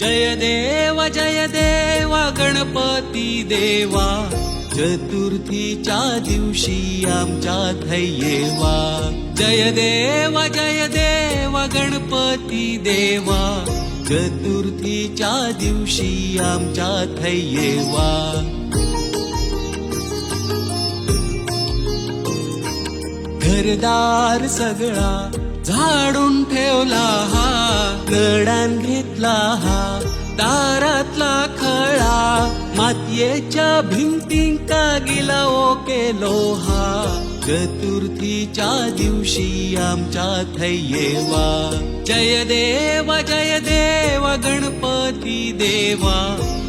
जय देव गणपती देवा, चतुर्थीच्या दिवशी आमच्यात येवा। जय देव गणपती देवा, चतुर्थीच्या दिवशी आमच्यात येवा। घरदार सगळा झाडून ठेवला हा, नडान घेतला हा दारातला खळा, मातीयेच्या भिंतींका गिलाओ केलो हा। चतुर्थीच्या दिवशी आमच्यात येवा। जय देव गणपती देवा,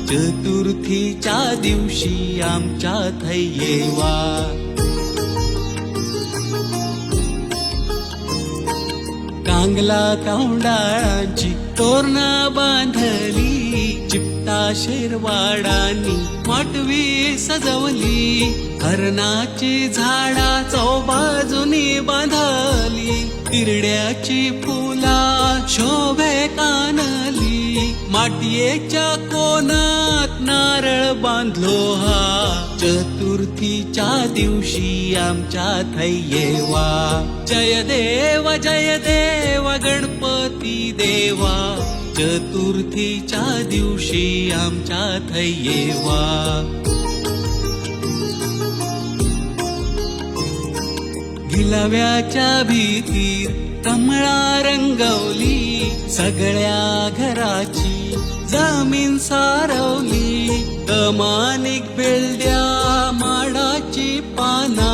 चतुर्थीच्या दिवशी आमच्यात येवा। कांगला कौंडाळांची तोरणा बांधली, चिपटा शेरवाडांनी माटवी सजवली, हरणाची झाडा चौबाजूनी बांधली, तिरड्याची फुला शोभे कानली, माटियेच्या कोणात नारळ बांधलो हा। चतुर्थीच्या दिवशी आमच्यात येवा। जय देव गणपती देवा, चतुर्थीच्या दिवशी आमच्यात येवा। गिलाव्याच्या भीतीर कमळा रंगवली, सगळ्या घराची जमीन सारवली, कमानिक बेलड्या माडाची पाना,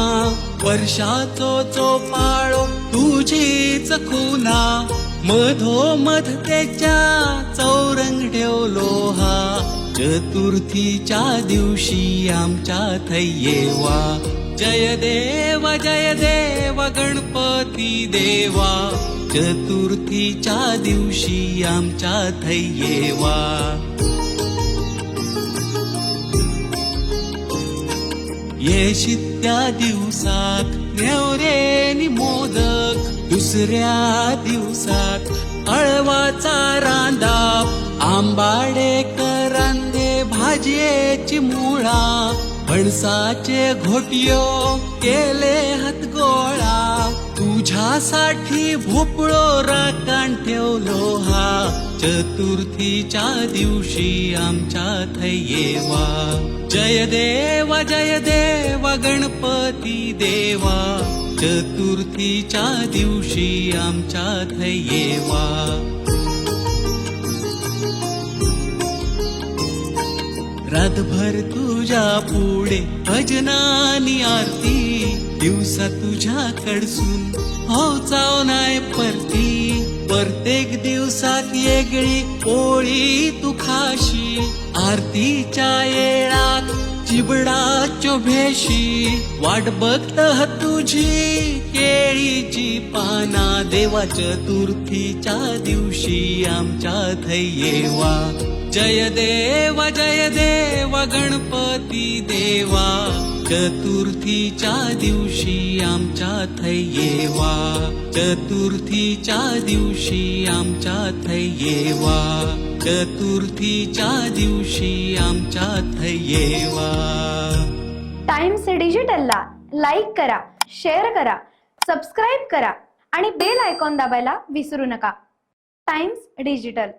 वर्षाचो चोपाळो तुझीच खुना, मधोमध त्याच्या चौरंग ठेवलो हा। चतुर्थीच्या दिवशी आमच्यात येवा। जय देव गणपती देवा, चतुर्थीच्या दिवशी आमच्यात येवा। येशीत त्या दिवसात नेवरेनी मोदक, दुसऱ्या दिवसात हळवाचा रांदा, आंबाडे करांदे भाजीची मुळा, फणसाचे घोटियो केले हातगोळा, तुझ्यासाठी भोपळो राखण ठेवलो हा। चतुर्थीच्या दिवशी आमच्यात येवा। जय देव गणपती देवा, चतुर्थीच्या दिवशी आमच्यात येवा। रातभर तुझ्या पुढे भजनानी आरती, दिवसा तुझ्याकडसून हो चाव नाय परती, प्रत्येक दिवसात येगळी पोळी तू खाशी, आरतीच्या येळात चिबडाच्यो भेशी, वाट बघत तुझी केळीची पाना, देवा चतुर्थीच्या दिवशी आमच्यात येवा। जय देव गणपती देवा, चतुर्थीच्या दिवशी आमच्यात येवा। चतुर्थीच्या दिवशी आमच्यात येवा। चतुर्थीच्या दिवशी आमच्यात येवा। टाइम्स डिजिटलला लाईक करा, शेअर करा, सबस्क्राईब करा आणि बेल आयकॉन दाबायला विसरू नका। Times digital.